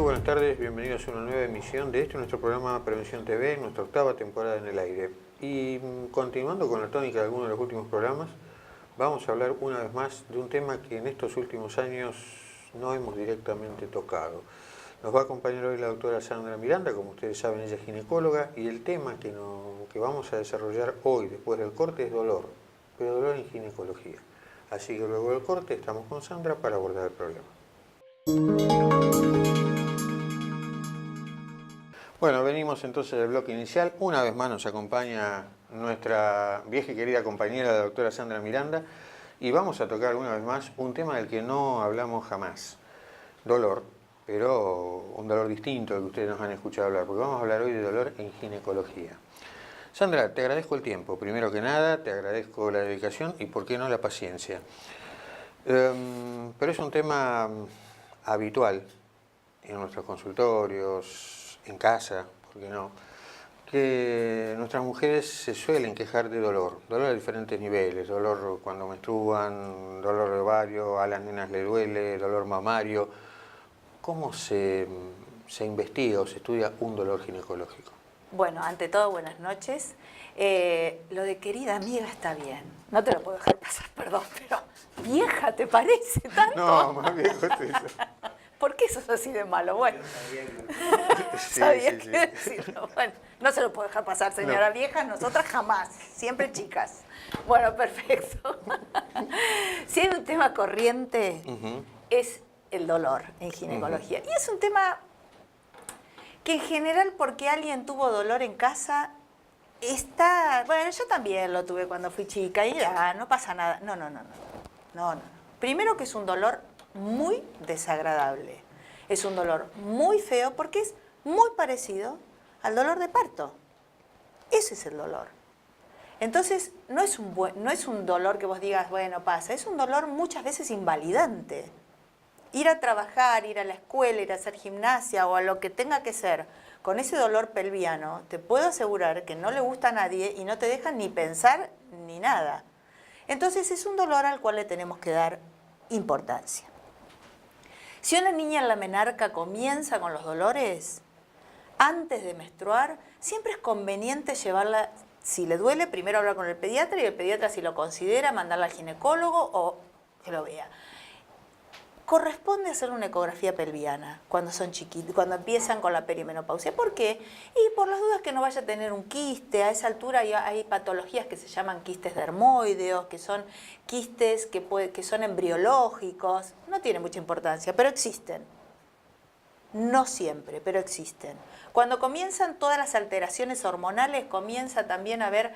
Buenas tardes, bienvenidos a una nueva emisión de nuestro programa Prevención TV, nuestra octava temporada en el aire. Y continuando con la tónica de algunos de los últimos programas, vamos a hablar una vez más de un tema que en estos últimos años no hemos directamente tocado. Nos va a acompañar hoy la doctora Sandra Miranda, como ustedes saben, ella es ginecóloga, y el tema que vamos a desarrollar hoy, después del corte, es dolor, pero dolor en ginecología. Así que luego del corte estamos con Sandra para abordar el problema. Bueno, venimos entonces del bloque inicial. Una vez más nos acompaña nuestra vieja y querida compañera, la doctora Sandra Miranda, y vamos a tocar una vez más un tema del que no hablamos jamás. Dolor, pero un dolor distinto al que ustedes nos han escuchado hablar, porque vamos a hablar hoy de dolor en ginecología. Sandra, te agradezco el tiempo, primero que nada, te agradezco la dedicación y, por qué no, la paciencia. Pero es un tema habitual en nuestros consultorios, en casa, ¿por qué no?, que nuestras mujeres se suelen quejar de dolor a diferentes niveles, dolor cuando menstruan, dolor de ovario, a las nenas le duele, dolor mamario. ¿Cómo se investiga o se estudia un dolor ginecológico? Bueno, ante todo, buenas noches. Lo de querida amiga está bien. No te lo puedo dejar pasar, perdón, pero vieja, ¿te parece tanto? No, más viejo estoy yo. ¿Por qué sos así de malo? Bueno, Sí, sabía sí, que sí. decirlo. Bueno, no se lo puedo dejar pasar, señora vieja, nosotras jamás, siempre chicas. Bueno, perfecto. Si hay un tema corriente, es el dolor en ginecología. Y es un tema que en general, porque alguien tuvo dolor en casa, bueno, yo también lo tuve cuando fui chica y no pasa nada. No. Primero que es un dolor muy desagradable. Es un dolor muy feo porque es muy parecido al dolor de parto. Ese es el dolor. Entonces, no es un dolor que vos digas, bueno, pasa. Es un dolor muchas veces invalidante. Ir a trabajar, ir a la escuela, ir a hacer gimnasia o a lo que tenga que ser con ese dolor pelviano, te puedo asegurar que no le gusta a nadie y no te deja ni pensar ni nada. Entonces, es un dolor al cual le tenemos que dar importancia. Si una niña en la menarca comienza con los dolores, antes de menstruar, siempre es conveniente llevarla, si le duele, primero hablar con el pediatra y el pediatra, si lo considera, mandarla al ginecólogo o que lo vea. Corresponde hacer una ecografía pelviana cuando son chiquitos, cuando empiezan con la perimenopausia. ¿Por qué? Y por las dudas que no vaya a tener un quiste. A esa altura hay patologías que se llaman quistes dermoideos, que son quistes que son embriológicos. No tiene mucha importancia, pero existen. No siempre, pero existen. Cuando comienzan todas las alteraciones hormonales, comienza también a haber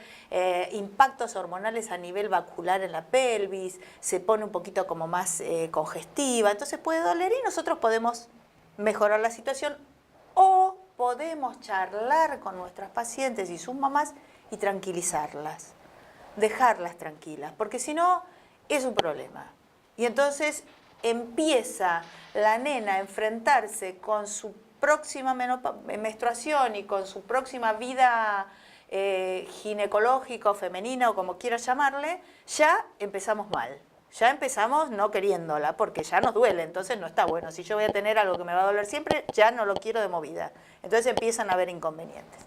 impactos hormonales a nivel vascular en la pelvis, se pone un poquito como más congestiva, entonces puede doler y nosotros podemos mejorar la situación o podemos charlar con nuestras pacientes y sus mamás y tranquilizarlas, dejarlas tranquilas, porque si no es un problema. Y entonces empieza la nena a enfrentarse con su próxima menstruación y con su próxima vida ginecológica o femenina o como quieras llamarle, ya empezamos mal. Ya empezamos no queriéndola porque ya nos duele, entonces no está bueno. Si yo voy a tener algo que me va a doler siempre, ya no lo quiero de movida. Entonces empiezan a haber inconvenientes.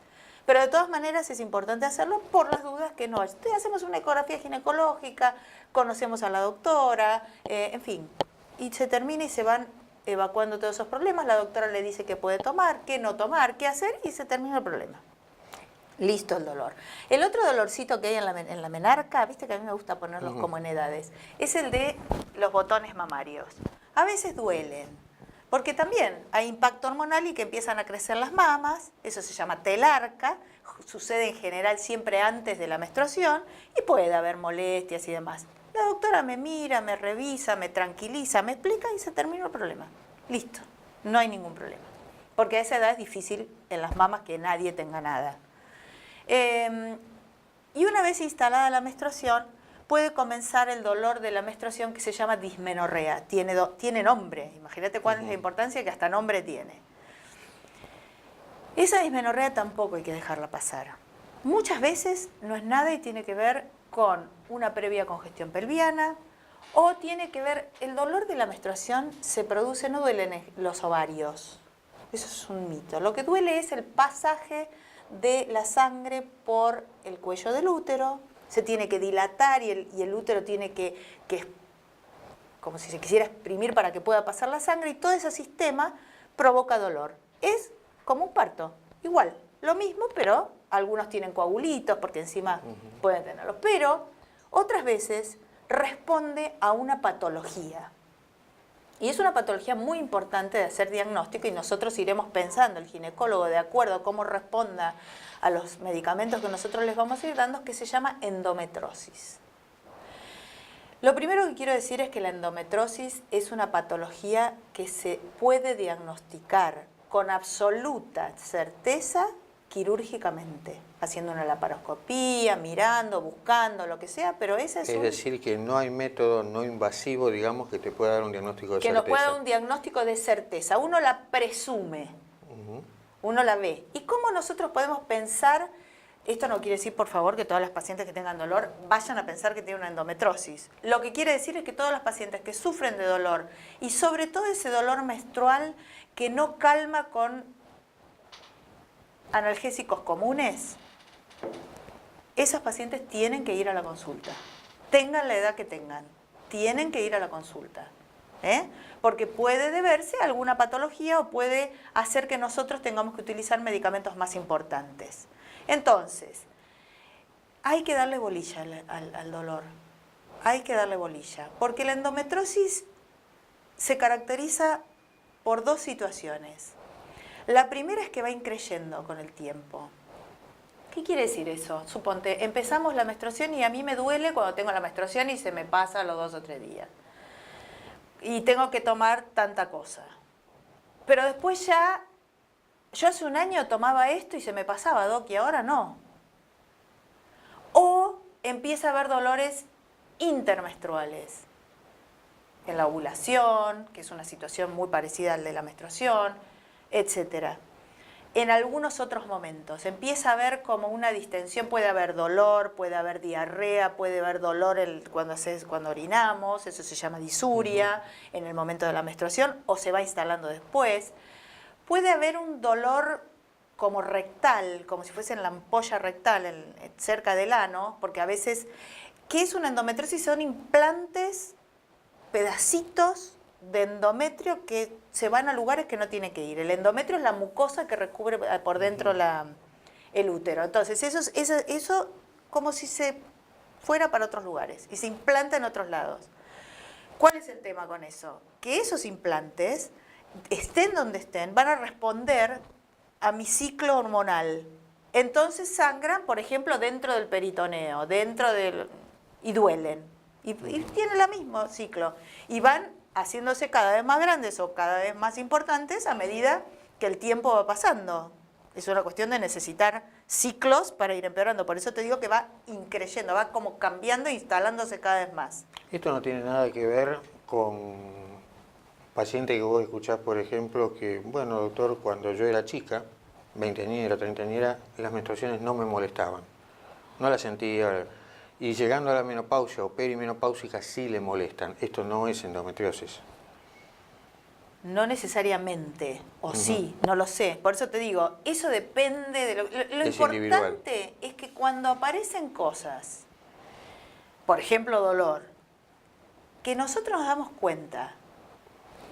Pero de todas maneras es importante hacerlo por las dudas que no. Entonces hacemos una ecografía ginecológica, conocemos a la doctora, en fin. Y se termina y se van evacuando todos esos problemas. La doctora le dice qué puede tomar, qué no tomar, qué hacer y se termina el problema. Listo el dolor. El otro dolorcito que hay en la menarca, viste que a mí me gusta ponerlos como en edades, es el de los botones mamarios. A veces duelen, porque también hay impacto hormonal y que empiezan a crecer las mamas, eso se llama telarca, sucede en general siempre antes de la menstruación y puede haber molestias y demás. La doctora me mira, me revisa, me tranquiliza, me explica y se termina el problema. Listo, no hay ningún problema. Porque a esa edad es difícil en las mamas que nadie tenga nada. Y una vez instalada la menstruación, puede comenzar el dolor de la menstruación que se llama dismenorrea. Tiene nombre, imagínate cuál es la importancia que hasta nombre tiene. Esa dismenorrea tampoco hay que dejarla pasar. Muchas veces no es nada y tiene que ver con una previa congestión pelviana o tiene que ver, el dolor de la menstruación se produce, no duelen en los ovarios. Eso es un mito. Lo que duele es el pasaje de la sangre por el cuello del útero, se tiene que dilatar y el útero tiene que, como si se quisiera exprimir para que pueda pasar la sangre y todo ese sistema provoca dolor. Es como un parto, igual, lo mismo, pero algunos tienen coagulitos porque encima pueden tenerlos, pero otras veces responde a una patología. Y es una patología muy importante de hacer diagnóstico y nosotros iremos pensando, el ginecólogo, de acuerdo a cómo responda a los medicamentos que nosotros les vamos a ir dando, que se llama endometrosis. Lo primero que quiero decir es que la endometrosis es una patología que se puede diagnosticar con absoluta certeza quirúrgicamente, haciendo una laparoscopía, mirando, buscando, lo que sea, pero ese es decir, que no hay método no invasivo, digamos, que te pueda dar un diagnóstico de certeza. Que nos pueda dar un diagnóstico de certeza. Uno la presume, uno la ve. ¿Y cómo nosotros podemos pensar? Esto no quiere decir, por favor, que todas las pacientes que tengan dolor vayan a pensar que tienen una endometrosis. Lo que quiere decir es que todas las pacientes que sufren de dolor, y sobre todo ese dolor menstrual que no calma con analgésicos comunes, esas pacientes tienen que ir a la consulta. Tengan la edad que tengan, tienen que ir a la consulta. Porque puede deberse a alguna patología o puede hacer que nosotros tengamos que utilizar medicamentos más importantes. Entonces, hay que darle bolilla al dolor. Hay que darle bolilla. Porque la endometrosis se caracteriza por dos situaciones. La primera es que va increyendo con el tiempo. ¿Qué quiere decir eso? Suponte, empezamos la menstruación y a mí me duele cuando tengo la menstruación y se me pasa a los 2 o 3 días. Y tengo que tomar tanta cosa. Pero después ya, yo hace un año tomaba esto y se me pasaba, Doc, y ahora no. O empieza a haber dolores intermenstruales. En la ovulación, que es una situación muy parecida al de la menstruación, etc. En algunos otros momentos empieza a haber como una distensión, puede haber dolor, puede haber diarrea, puede haber dolor cuando orinamos, eso se llama disuria, en el momento de la menstruación, o se va instalando después. Puede haber un dolor como rectal, como si fuese en la ampolla rectal, cerca del ano, porque a veces, ¿qué es una endometriosis? Son implantes, pedacitos de endometrio que se van a lugares que no tienen que ir. El endometrio es la mucosa que recubre por dentro el útero. Entonces, eso como si se fuera para otros lugares y se implanta en otros lados. ¿Cuál es el tema con eso? Que esos implantes, estén donde estén, van a responder a mi ciclo hormonal. Entonces sangran, por ejemplo, dentro del peritoneo, y duelen. Y tienen el mismo ciclo. Y van haciéndose cada vez más grandes o cada vez más importantes a medida que el tiempo va pasando. Es una cuestión de necesitar ciclos para ir empeorando. Por eso te digo que va increyendo, va como cambiando e instalándose cada vez más. Esto no tiene nada que ver con pacientes que vos escuchás, por ejemplo, que, bueno, doctor, cuando yo era chica, veinteañera, treintañera, las menstruaciones no me molestaban. No las sentía. Y llegando a la menopausia o perimenopáusica sí le molestan. Esto no es endometriosis. No necesariamente, o sí, no lo sé. Por eso te digo, eso depende de lo Es importante individual. es que cuando aparecen cosas, por ejemplo dolor, que nosotros nos damos cuenta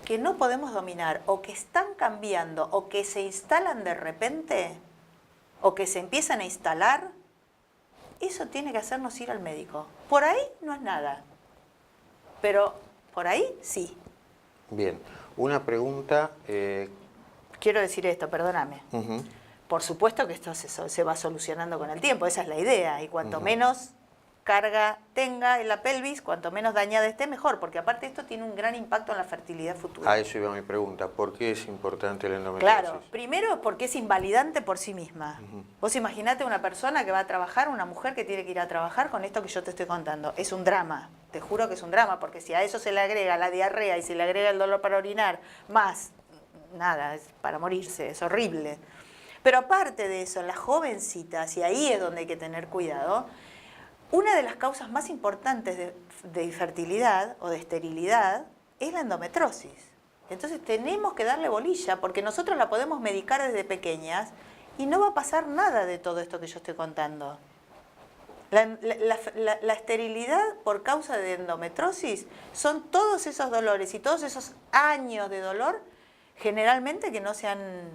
que no podemos dominar o que están cambiando o que se instalan de repente o que se empiezan a instalar, eso tiene que hacernos ir al médico. Por ahí no es nada, pero por ahí sí. Bien, una pregunta. Quiero decir esto, perdóname. Por supuesto que esto se va solucionando con el tiempo, esa es la idea, y cuanto menos carga tenga en la pelvis, cuanto menos dañada esté, mejor, porque aparte esto tiene un gran impacto en la fertilidad futura. A eso iba mi pregunta. ¿Por qué es importante la endometriosis? Claro, primero porque es invalidante por sí misma. Vos imaginate una persona que va a trabajar, una mujer que tiene que ir a trabajar con esto que yo te estoy contando. Es un drama, te juro que es un drama, porque si a eso se le agrega la diarrea y se le agrega el dolor para orinar, más, nada, es para morirse, es horrible. Pero aparte de eso, las jovencitas, y ahí es donde hay que tener cuidado, una de las causas más importantes de infertilidad o de esterilidad es la endometriosis. Entonces tenemos que darle bolilla, porque nosotros la podemos medicar desde pequeñas y no va a pasar nada de todo esto que yo estoy contando. La esterilidad por causa de endometriosis son todos esos dolores y todos esos años de dolor generalmente que no se han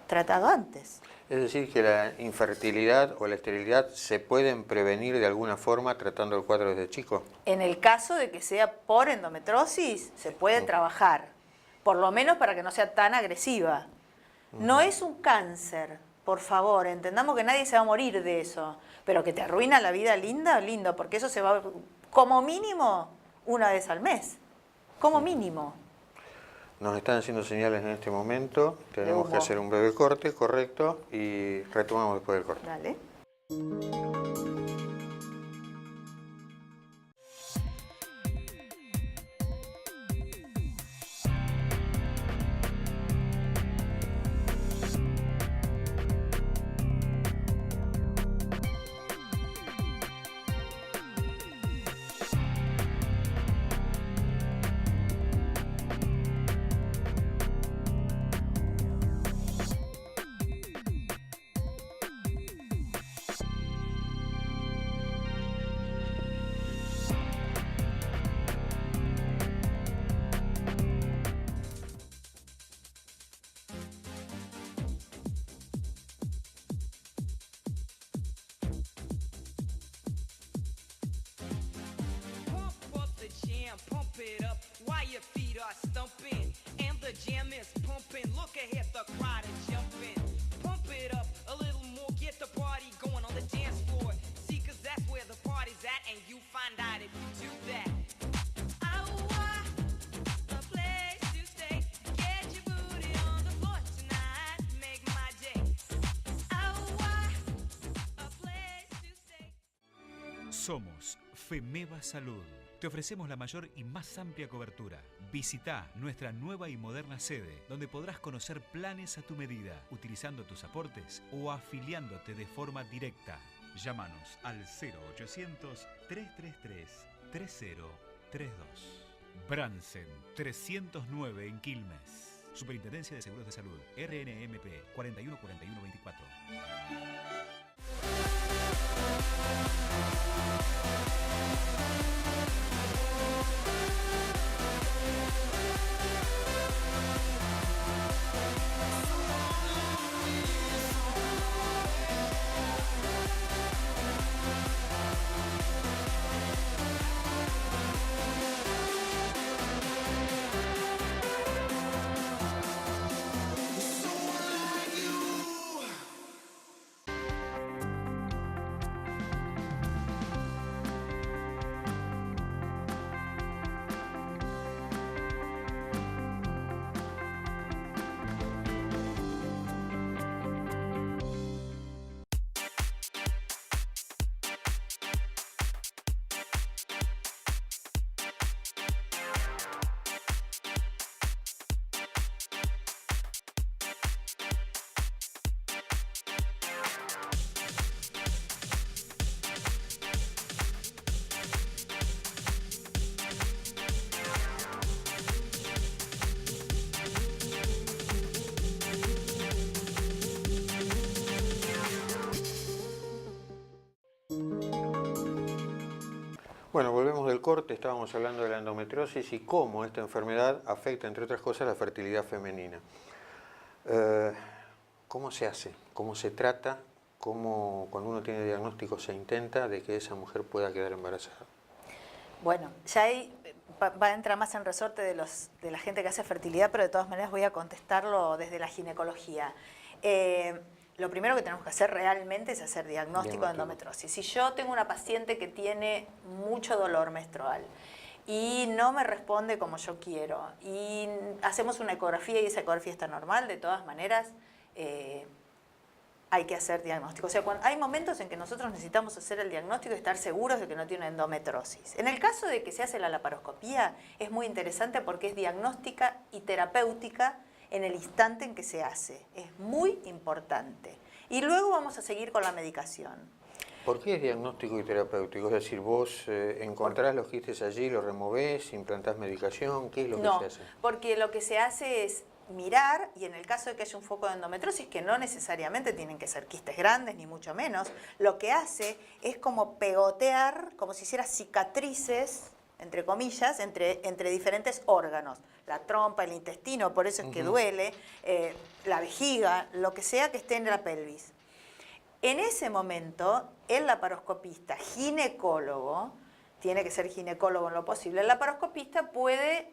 tratado antes. Es decir, que la infertilidad o la esterilidad se pueden prevenir de alguna forma tratando el cuadro desde chico. En el caso de que sea por endometriosis, se puede trabajar, por lo menos para que no sea tan agresiva. No es un cáncer, por favor, entendamos que nadie se va a morir de eso, pero que te arruina la vida lindo, porque eso se va como mínimo una vez al mes, como mínimo. Nos están haciendo señales en este momento, tenemos que hacer un breve corte, correcto, y retomamos después del corte. Dale. it up while your feet are stumping and the jam is pumping. Look ahead, the crowd is jumping. Pump it up a little more, get the party going on the dance floor. See, 'cause that's where the party's at, and you find out if you do that. Somos FEMEVA Salud. Te ofrecemos la mayor y más amplia cobertura. Visita nuestra nueva y moderna sede, donde podrás conocer planes a tu medida, utilizando tus aportes o afiliándote de forma directa. Llámanos al 0800-333-3032. Bransen 309 en Quilmes. Superintendencia de Seguros de Salud. RNMP 414124. Bueno, volvemos del corte, estábamos hablando de la endometriosis y cómo esta enfermedad afecta, entre otras cosas, la fertilidad femenina. ¿Cómo se hace? ¿Cómo se trata? ¿Cómo, cuando uno tiene diagnóstico, se intenta de que esa mujer pueda quedar embarazada? Bueno, ya ahí va a entrar más en resorte de la gente que hace fertilidad, pero de todas maneras voy a contestarlo desde la ginecología. Lo primero que tenemos que hacer realmente es hacer diagnóstico de endometriosis. Si yo tengo una paciente que tiene mucho dolor menstrual y no me responde como yo quiero y hacemos una ecografía y esa ecografía está normal, de todas maneras hay que hacer diagnóstico. O sea, hay momentos en que nosotros necesitamos hacer el diagnóstico y estar seguros de que no tiene endometriosis. En el caso de que se hace la laparoscopía, es muy interesante porque es diagnóstica y terapéutica en el instante en que se hace. Es muy importante. Y luego vamos a seguir con la medicación. ¿Por qué es diagnóstico y terapéutico? Es decir, vos encontrás los quistes allí, los removés, implantás medicación, ¿qué es lo que se hace? Porque lo que se hace es mirar, y en el caso de que haya un foco de endometriosis, que no necesariamente tienen que ser quistes grandes, ni mucho menos, lo que hace es como pegotear, como si hiciera cicatrices, entre comillas, entre diferentes órganos. La trompa, el intestino, por eso es que duele, la vejiga, lo que sea que esté en la pelvis. En ese momento, el laparoscopista ginecólogo, tiene que ser ginecólogo en lo posible, el laparoscopista puede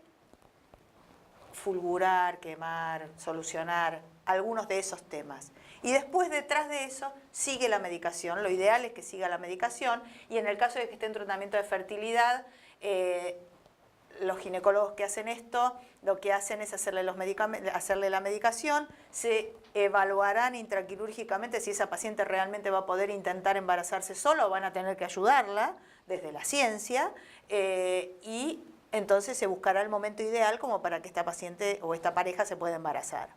fulgurar, quemar, solucionar algunos de esos temas. Y después, detrás de eso, sigue la medicación. Lo ideal es que siga la medicación y en el caso de que esté en tratamiento de fertilidad, los ginecólogos que hacen esto, lo que hacen es hacerle la medicación, se evaluarán intraquirúrgicamente si esa paciente realmente va a poder intentar embarazarse sola o van a tener que ayudarla desde la ciencia y entonces se buscará el momento ideal como para que esta paciente o esta pareja se pueda embarazar.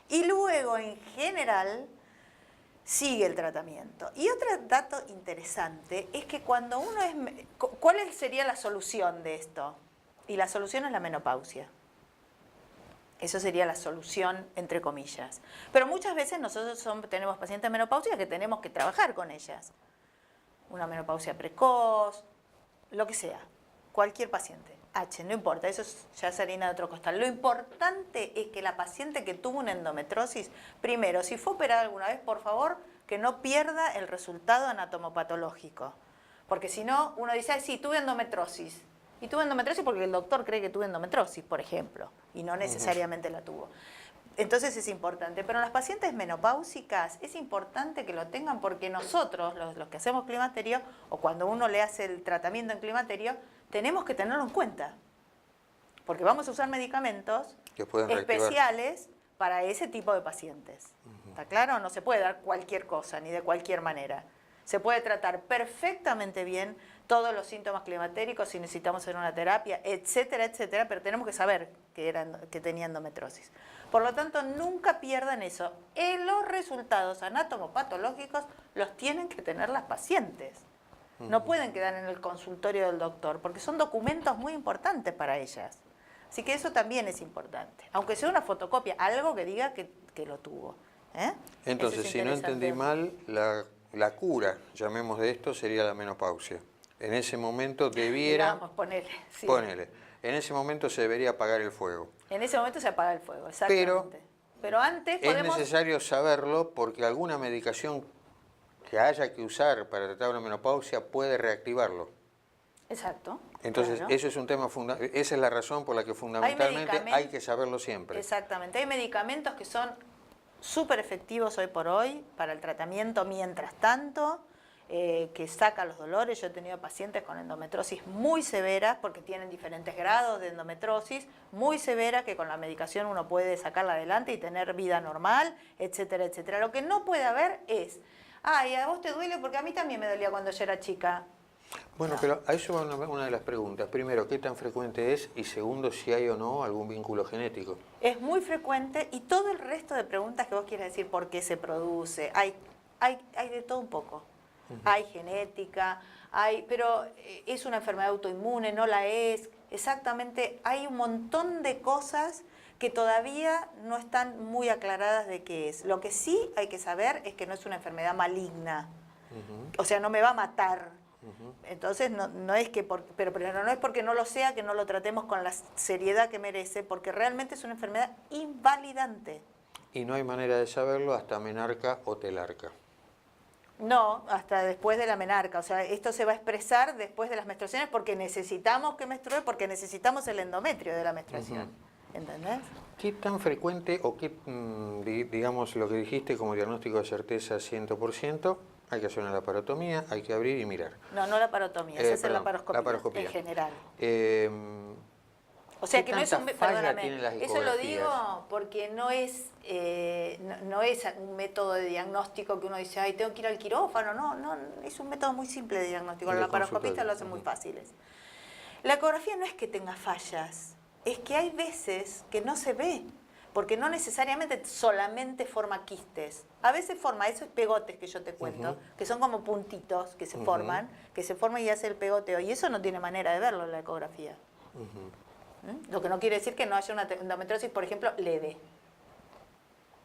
Y luego, en general, sigue el tratamiento. Y otro dato interesante es que cuando uno es... ¿Cuál sería la solución de esto? Y la solución es la menopausia. Eso sería la solución, entre comillas. Pero muchas veces nosotros tenemos pacientes menopáusicas que tenemos que trabajar con ellas. Una menopausia precoz, lo que sea. Cualquier paciente. No importa, eso ya es harina de otro costal. Lo importante es que la paciente que tuvo una endometriosis, primero, si fue operada alguna vez, por favor, que no pierda el resultado anatomopatológico. Porque si no, uno dice, ay, sí, tuve endometriosis. Y tuve endometriosis porque el doctor cree que tuve endometriosis, por ejemplo, y no necesariamente la tuvo. Entonces es importante. Pero en las pacientes menopáusicas es importante que lo tengan porque nosotros, los que hacemos climaterio, o cuando uno le hace el tratamiento en climaterio, tenemos que tenerlo en cuenta. Porque vamos a usar medicamentos especiales para ese tipo de pacientes. ¿Está claro? No se puede dar cualquier cosa, ni de cualquier manera. Se puede tratar perfectamente bien todos los síntomas climatéricos si necesitamos hacer una terapia, etcétera, etcétera, pero tenemos que saber que tenía endometriosis. Por lo tanto, nunca pierdan eso. Los resultados anatomopatológicos los tienen que tener las pacientes. No pueden quedar en el consultorio del doctor, porque son documentos muy importantes para ellas. Así que eso también es importante. Aunque sea una fotocopia, algo que diga que lo tuvo. Entonces, si no entendí mal, la cura, llamemos de esto, sería la menopausia. En ese momento debiera... Vamos, ponele. Sí. Ponele. En ese momento se debería apagar el fuego. En ese momento se apaga el fuego, exactamente. Pero antes podemos... Es necesario saberlo porque alguna medicación que haya que usar para tratar una menopausia puede reactivarlo. Exacto. Entonces, claro. Eso es un tema fundamental. Esa es la razón por la que fundamentalmente hay que saberlo siempre. Exactamente. Hay medicamentos que son súper efectivos hoy por hoy para el tratamiento mientras tanto, que saca los dolores. Yo he tenido pacientes con endometriosis muy severas, porque tienen diferentes grados de endometriosis, muy severas, que con la medicación uno puede sacarla adelante y tener vida normal, etcétera, etcétera. Lo que no puede haber es, ay, a vos te duele porque a mí también me dolía cuando yo era chica. Bueno, no. Pero a eso va una de las preguntas. Primero, ¿qué tan frecuente es? Y segundo, si hay o no algún vínculo genético. Es muy frecuente y todo el resto de preguntas que vos quieras decir, ¿por qué se produce? Hay de todo un poco. Hay genética, pero es una enfermedad autoinmune, no la es. Exactamente, hay un montón de cosas que todavía no están muy aclaradas de qué es. Lo que sí hay que saber es que no es una enfermedad maligna. O sea, no me va a matar Entonces, no es que, pero no es porque no lo sea que no lo tratemos con la seriedad que merece, porque realmente es una enfermedad invalidante. Y no hay manera de saberlo hasta menarca o telarca. No, hasta después de la menarca. O sea, esto se va a expresar después de las menstruaciones porque necesitamos que menstrue, porque necesitamos el endometrio de la menstruación. ¿Entendés? ¿Qué tan frecuente o qué, digamos, lo que dijiste como diagnóstico de certeza 100%? Hay que hacer una laparotomía, hay que abrir y mirar. No, no la parotomía, esa es la Laparoscopía. laparoscopía en general. O ¿Qué sea que no es un... tanta falla Perdóname, tienen las eso lo ecografías? digo porque no es un método de diagnóstico que uno dice, ay, tengo que ir al quirófano. No, es un método muy simple de diagnóstico. Los De laparoscopistas consultorio. lo hacen muy fáciles. La ecografía no es que tenga fallas, es que hay veces que no se ve, porque no necesariamente solamente forma quistes. A veces forma esos pegotes que yo te cuento, que son como puntitos que se forman y hace el pegoteo. Y eso no tiene manera de verlo en la ecografía. Lo que no quiere decir que no haya una endometriosis, por ejemplo, leve.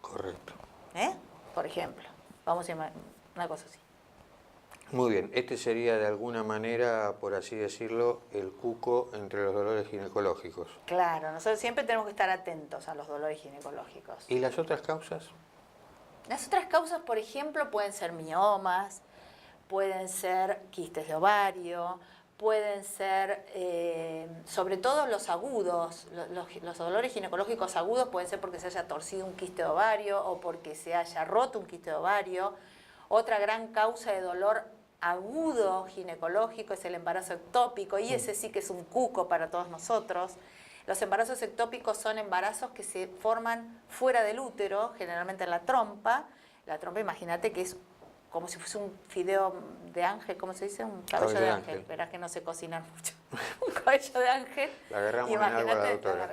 Correcto. Por ejemplo. Vamos a llamar una cosa así. Muy bien, este sería de alguna manera, por así decirlo, el cuco entre los dolores ginecológicos. Claro, nosotros siempre tenemos que estar atentos a los dolores ginecológicos. ¿Y las otras causas? Las otras causas, por ejemplo, pueden ser miomas, pueden ser quistes de ovario, pueden ser, sobre todo los agudos, los dolores ginecológicos agudos pueden ser porque se haya torcido un quiste de ovario o porque se haya roto un quiste de ovario. Otra gran causa de dolor agudo ginecológico es el embarazo ectópico, y ese sí que es un cuco para todos nosotros. Los embarazos ectópicos son embarazos que se forman fuera del útero, generalmente en la trompa. La trompa, imagínate que es como si fuese un fideo de ángel, ¿cómo se dice? Un cabello de ángel. Verás que no sé cocinar mucho. Un cabello de ángel. La agarramos en algo a la doctora.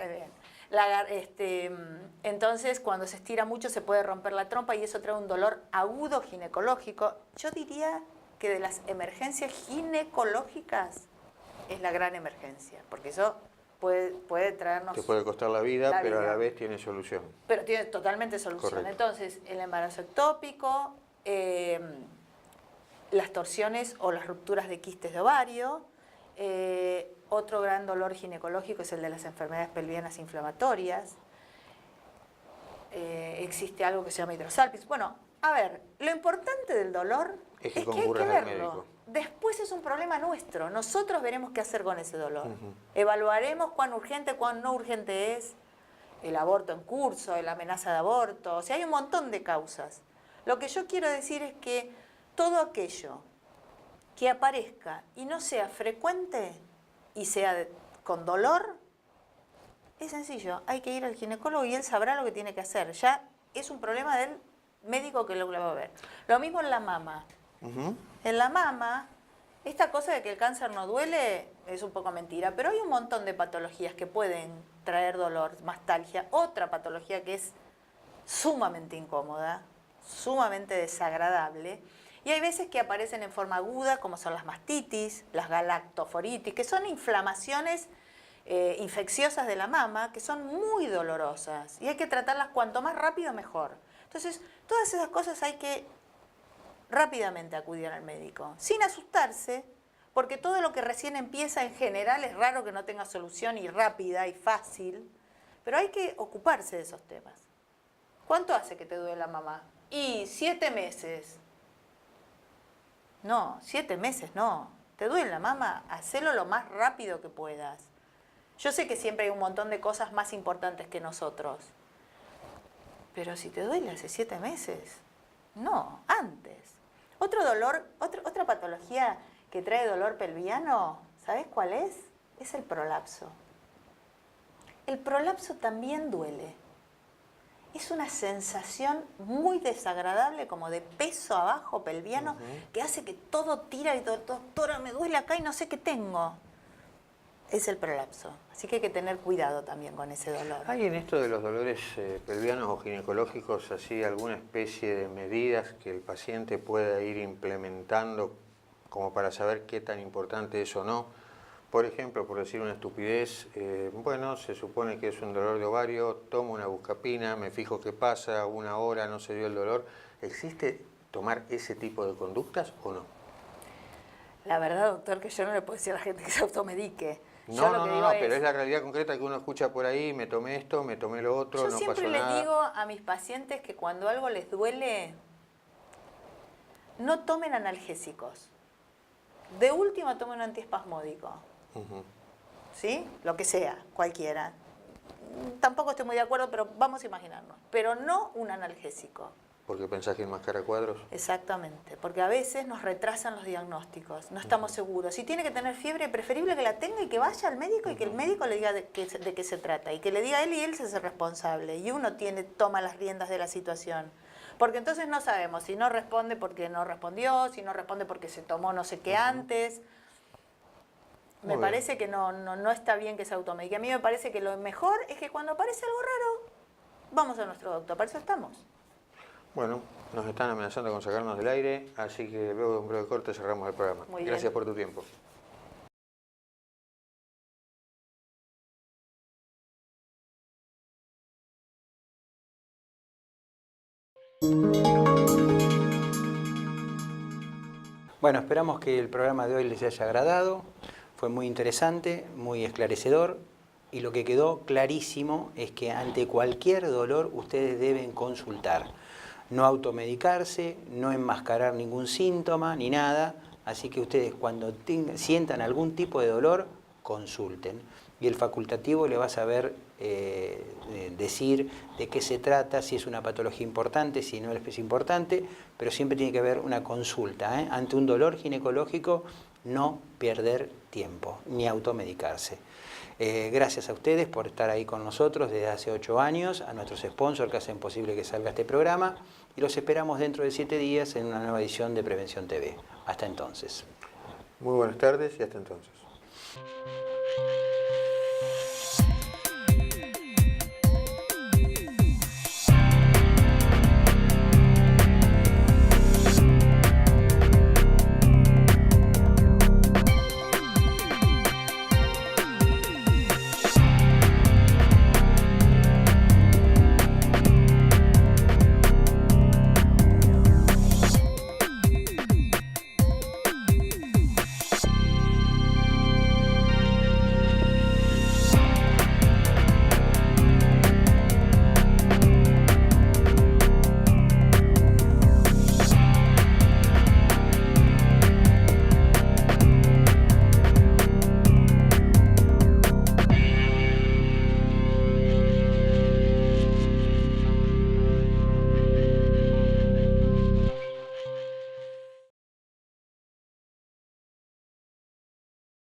Entonces, cuando se estira mucho se puede romper la trompa y eso trae un dolor agudo ginecológico. Yo diría que de las emergencias ginecológicas es la gran emergencia, porque eso puede traernos... Te puede costar la vida, pero a vida. la vez tiene solución. Pero tiene totalmente solución. Correcto. Entonces, el embarazo ectópico, las torsiones o las rupturas de quistes de ovario, otro gran dolor ginecológico es el de las enfermedades pelvianas inflamatorias. Existe algo que se llama hidrosalpingo. Bueno, a ver, lo importante del dolor Es que hay que concurras al verlo. médico. Después es un problema nuestro. Nosotros veremos qué hacer con ese dolor. Evaluaremos cuán urgente, cuán no urgente es el aborto en curso, la amenaza de aborto. O sea, hay un montón de causas. Lo que yo quiero decir es que todo aquello que aparezca y no sea frecuente y sea con dolor, es sencillo, hay que ir al ginecólogo y él sabrá lo que tiene que hacer. Ya es un problema del médico que lo va a ver. Lo mismo en la mama. En la mama, esta cosa de que el cáncer no duele es un poco mentira, pero hay un montón de patologías que pueden traer dolor, mastalgia. Otra patología que es sumamente incómoda, sumamente desagradable, y hay veces que aparecen en forma aguda, como son las mastitis, las galactoforitis, que son inflamaciones infecciosas de la mama, que son muy dolorosas, y hay que tratarlas cuanto más rápido mejor. Entonces, todas esas cosas hay que rápidamente acudir al médico, sin asustarse, porque todo lo que recién empieza en general es raro que no tenga solución y rápida y fácil, pero hay que ocuparse de esos temas. ¿Cuánto hace que te duele la mama? Y 7 meses. No, 7 meses no. ¿Te duele la mama? Hacelo lo más rápido que puedas. Yo sé que siempre hay un montón de cosas más importantes que nosotros. Pero si te duele hace 7 meses, no, antes. Otro dolor, otra patología que trae dolor pelviano, ¿sabes cuál es? Es el prolapso. El prolapso también duele. Es una sensación muy desagradable, como de peso abajo pelviano, que hace que todo tira y todo, doctora, me duele acá y no sé qué tengo. Es el prolapso. Así que hay que tener cuidado también con ese dolor. ¿Hay en esto de los dolores pelvianos o ginecológicos así alguna especie de medidas que el paciente pueda ir implementando como para saber qué tan importante es o no? Por ejemplo, por decir una estupidez, bueno, se supone que es un dolor de ovario, tomo una buscapina, me fijo qué pasa, 1 hora no se dio el dolor. ¿Existe tomar ese tipo de conductas o no? La verdad, doctor, que yo no le puedo decir a la gente que se automedique. No, pero es la realidad concreta que uno escucha por ahí, me tomé esto, me tomé lo otro, no pasó nada. Yo siempre les digo a mis pacientes que cuando algo les duele, no tomen analgésicos. De última tomen un antiespasmódico. ¿Sí? Lo que sea, cualquiera. Tampoco estoy muy de acuerdo, pero vamos a imaginarnos. Pero no un analgésico. ¿Porque pensás que enmascara cuadros? Exactamente, porque a veces nos retrasan los diagnósticos, no estamos seguros. Si tiene que tener fiebre, preferible que la tenga y que vaya al médico y que el médico le diga de qué se trata. Y que le diga a él y él se hace responsable. Y uno toma las riendas de la situación. Porque entonces no sabemos si no responde porque no respondió, si no responde porque se tomó no sé qué antes. Me parece que no está bien que se automedique. A mí me parece que lo mejor es que cuando aparece algo raro, vamos a nuestro doctor. Para eso estamos. Bueno, nos están amenazando con sacarnos del aire, así que luego de un breve corte cerramos el programa. Muy bien. Gracias por tu tiempo. Bueno, esperamos que el programa de hoy les haya agradado. Fue muy interesante, muy esclarecedor. Y lo que quedó clarísimo es que ante cualquier dolor ustedes deben consultar. No automedicarse, no enmascarar ningún síntoma ni nada. Así que ustedes cuando sientan algún tipo de dolor, consulten. Y el facultativo le va a saber decir de qué se trata, si es una patología importante, si no es importante, pero siempre tiene que haber una consulta. Ante un dolor ginecológico, no perder tiempo, ni automedicarse. Gracias a ustedes por estar ahí con nosotros desde hace 8 años, a nuestros sponsors que hacen posible que salga este programa y los esperamos dentro de 7 días en una nueva edición de Prevención TV. Hasta entonces. Muy buenas tardes y hasta entonces.